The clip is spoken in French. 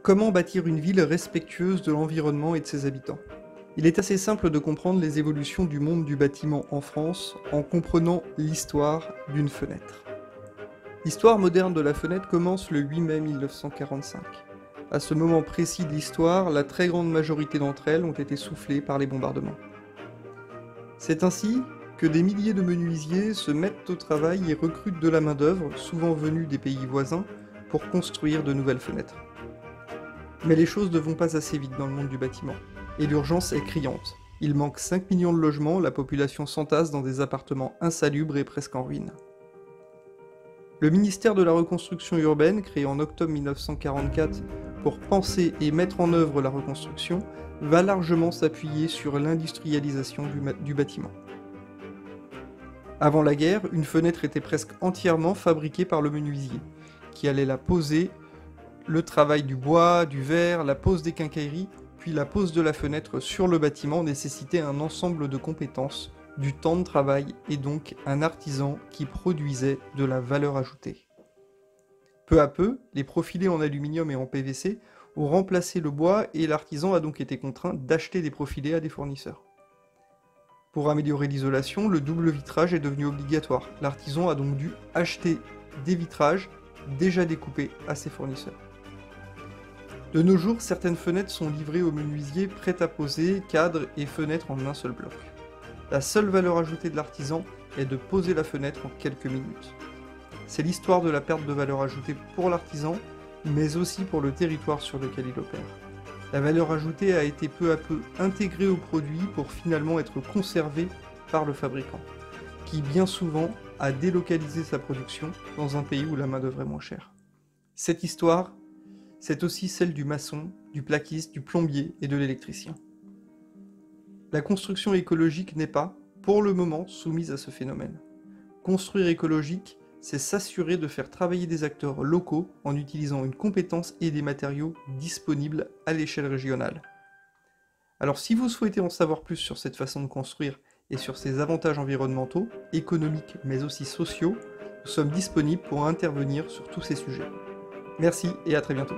Comment bâtir une ville respectueuse de l'environnement et de ses habitants? Il est assez simple de comprendre les évolutions du monde du bâtiment en France en comprenant l'histoire d'une fenêtre. L'histoire moderne de la fenêtre commence le 8 mai 1945. À ce moment précis de l'histoire, la très grande majorité d'entre elles ont été soufflées par les bombardements. C'est ainsi que des milliers de menuisiers se mettent au travail et recrutent de la main-d'œuvre, souvent venue des pays voisins, pour construire de nouvelles fenêtres. Mais les choses ne vont pas assez vite dans le monde du bâtiment, et l'urgence est criante. Il manque 5 millions de logements, la population s'entasse dans des appartements insalubres et presque en ruine. Le ministère de la Reconstruction urbaine, créé en octobre 1944 pour penser et mettre en œuvre la reconstruction, va largement s'appuyer sur l'industrialisation du bâtiment. Avant la guerre, une fenêtre était presque entièrement fabriquée par le menuisier, qui allait la poser, le travail du bois, du verre, la pose des quincailleries, puis la pose de la fenêtre sur le bâtiment nécessitait un ensemble de compétences, du temps de travail et donc un artisan qui produisait de la valeur ajoutée. Peu à peu, les profilés en aluminium et en PVC ont remplacé le bois et l'artisan a donc été contraint d'acheter des profilés à des fournisseurs. Pour améliorer l'isolation, le double vitrage est devenu obligatoire. L'artisan a donc dû acheter des vitrages déjà découpés à ses fournisseurs. De nos jours, certaines fenêtres sont livrées aux menuisiers prêts à poser, cadres et fenêtres en un seul bloc. La seule valeur ajoutée de l'artisan est de poser la fenêtre en quelques minutes. C'est l'histoire de la perte de valeur ajoutée pour l'artisan, mais aussi pour le territoire sur lequel il opère. La valeur ajoutée a été peu à peu intégrée au produit pour finalement être conservée par le fabricant, qui bien souvent a délocalisé sa production dans un pays où la main-d'œuvre est moins chère. Cette histoire, c'est aussi celle du maçon, du plaquiste, du plombier et de l'électricien. La construction écologique n'est pas, pour le moment, soumise à ce phénomène. Construire écologique, c'est s'assurer de faire travailler des acteurs locaux en utilisant une compétence et des matériaux disponibles à l'échelle régionale. Alors si vous souhaitez en savoir plus sur cette façon de construire et sur ses avantages environnementaux, économiques mais aussi sociaux, nous sommes disponibles pour intervenir sur tous ces sujets. Merci et à très bientôt.